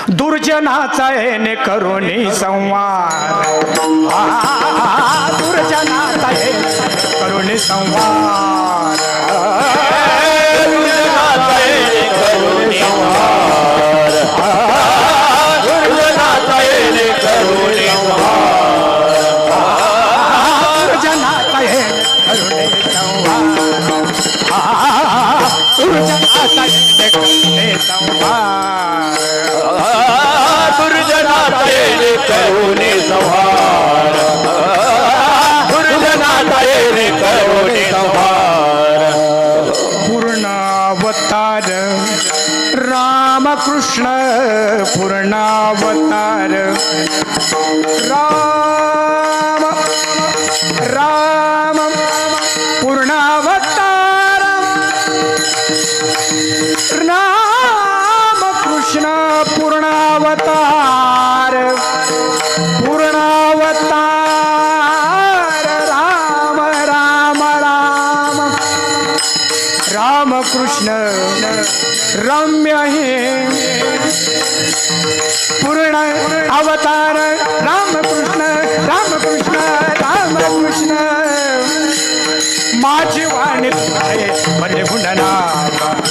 दुर्जनाचा येणे करुणी संवार दुर्जनाचा येणे करुणी संवार दुर्जनाचा येणे करुणी संहार दुर्जनाचा येणे करुणी संहार दुर्जनाचा येणे करुणी संवार दुर्जनाचा येणे करुणी संवार दुर्जनाचा येणे करुणी संहार दुर्जनाचा येणे करुणी संहार पूर्णावतार रामकृष्ण पूर्णावतार राम राम पूर्णावतार रामकृष्ण पूर्णावतार पूर्णावतार राम राम राम रामकृष्ण रम्य हे पूर्ण अवतार रामकृष्ण रामकृष्ण रामकृष्ण माझी वाणी तुझे बरे गुणनाथ